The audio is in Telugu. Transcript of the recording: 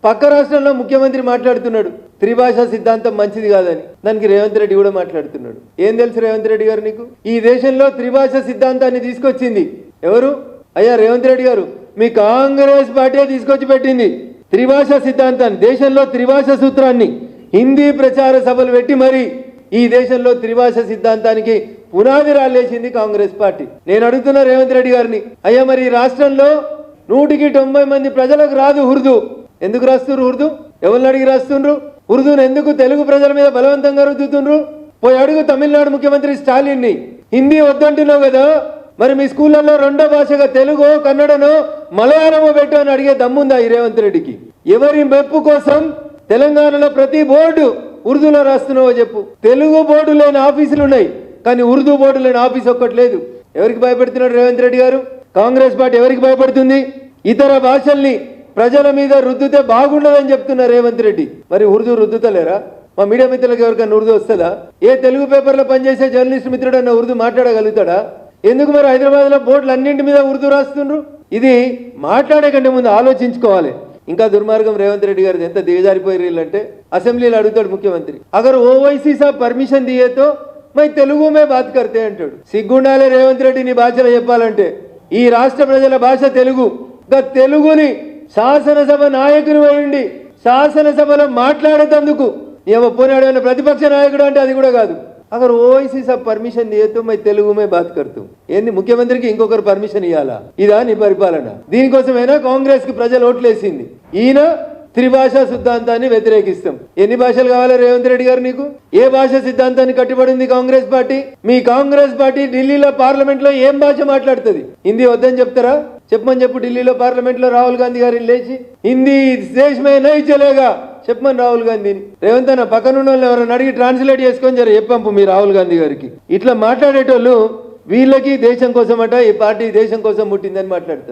పక్క రాష్ట్రంలో ముఖ్యమంత్రి మాట్లాడుతున్నాడు త్రిభాషా సిద్ధాంతం మంచిది కాదని, దానికి రేవంత్ రెడ్డి కూడా మాట్లాడుతున్నాడు. ఏం తెలుసు రేవంత్ రెడ్డి గారు నీకు? ఈ దేశంలో త్రిభాషా సిద్ధాంతాన్ని తీసుకొచ్చింది ఎవరు? అయ్యా రేవంత్ రెడ్డి గారు, మీ కాంగ్రెస్ పార్టీ తీసుకొచ్చి పెట్టింది త్రిభాషా సిద్ధాంతాన్ని. దేశంలో త్రిభాషా సూత్రాన్ని హిందీ ప్రచార సభలు పెట్టి మరి ఈ దేశంలో త్రిభాషా సిద్ధాంతానికి పునాది రాలేసింది కాంగ్రెస్ పార్టీ. నేను అడుగుతున్నా రేవంత్ రెడ్డి గారిని, అయ్యా మరి ఈ రాష్ట్రంలో 190 మంది ప్రజలకు రాదు ఉర్దూ, ఎందుకు రాస్తున్నారు ఉర్దూ? ఎవరిని అడిగి రాస్తుండ్రు ఉర్దూను? ఎందుకు తెలుగు ప్రజల మీద బలవంతంగా రుద్దుతుండ్రు? పోయి అడుగు తమిళనాడు ముఖ్యమంత్రి స్టాలిన్ని, హిందీ వద్దంటున్నావు కదా, మరి మీ స్కూళ్ళల్లో రెండో భాషగా తెలుగు, కన్నడనో, మలయాళమో పెట్టు అని అడిగే దమ్ముందా ఈ రేవంత్ రెడ్డికి? ఎవరి మెప్పు కోసం తెలంగాణలో ప్రతి బోర్డు ఉర్దూలో రాస్తున్నావో చెప్పు. తెలుగు బోర్డు లేని ఆఫీసులు ఉన్నాయి, కానీ ఉర్దూ బోర్డు లేని ఆఫీస్ ఒక్కటి లేదు. ఎవరికి భయపడుతున్నాడు రేవంత్ రెడ్డి గారు? కాంగ్రెస్ పార్టీ ఎవరికి భయపడుతుంది? ఇతర భాషల్ని ప్రజల మీద రుద్దుతే బాగుండదని చెప్తున్నారు రేవంత్ రెడ్డి. మరి ఉర్దూ రుద్దుతలేరా? మా మీడియా మిత్రులకు ఎవరికైనా ఉర్దూ వస్తుందా? ఏ తెలుగు పేపర్లో పనిచేసే జర్నలిస్ట్ మిత్రుడు అన్న ఉర్దూ మాట్లాడగలుగుతాడా? ఎందుకు మరి హైదరాబాద్లో బోర్డులు అన్నింటి మీద ఉర్దూ రాస్తుండ్రు? ఇది మాట్లాడే కంటే ముందు ఆలోచించుకోవాలి. ఇంకా దుర్మార్గం రేవంత్ రెడ్డి గారిది ఎంత దిగజారిపోయారంటే, అసెంబ్లీలో అడుగుతాడు ముఖ్యమంత్రి, అగర్ ఓవైసీ సాబ్ పర్మిషన్ దియేతో మై తెలుగు మే బాత్ కర్తే అంటాడు. సిగ్గుండాలే రేవంత్ రెడ్డి నీ భాషలో చెప్పాలంటే. ఈ రాష్ట్ర ప్రజల భాష తెలుగు. తెలుగుని శాసనసభ నాయకుని అయ్యండి శాసనసభలో మాట్లాడేందుకు పోనాడు ప్రతిపక్ష నాయకుడు అంటే అది కూడా కాదు. అగర్ ఓవైసీ సాబ్ పర్మిషన్ దియేతో మై తెలుగు మే బాత్ కర్తూ. ఏంది ముఖ్యమంత్రికి ఇంకొకరు పర్మిషన్ ఇవ్వాలా? ఇదా నీ పరిపాలన? దీనికోసమైనా కాంగ్రెస్ కి ప్రజలు ఓట్లేసింది. ఈయన త్రిభాషా సిద్ధాంతాన్ని వ్యతిరేకిస్తాం. ఎన్ని భాషలు కావాలి రేవంత్ రెడ్డి గారు నీకు? ఏ భాష సిద్ధాంతాన్ని కట్టుబడింది కాంగ్రెస్ పార్టీ? మీ కాంగ్రెస్ పార్టీ ఢిల్లీలో పార్లమెంట్ లో ఏం భాష మాట్లాడుతుంది? హిందీ వద్దని చెప్తారా? చెప్పమని చెప్పు. ఢిల్లీలో పార్లమెంట్ లో రాహుల్ గాంధీ గారిని లేచి హిందీ దేశమే నై చలేగా చెప్పమని రాహుల్ గాంధీని. రేవంత్ అన్న పక్కనున్న వాళ్ళు ఎవరైనా అడిగి ట్రాన్స్లేట్ చేసుకొని జర చెప్పంపు మీ రాహుల్ గాంధీ గారికి. ఇట్లా మాట్లాడేటోళ్ళు వీళ్ళకి దేశం కోసం అట ఈ పార్టీ దేశం కోసం పుట్టిందని మాట్లాడతారు.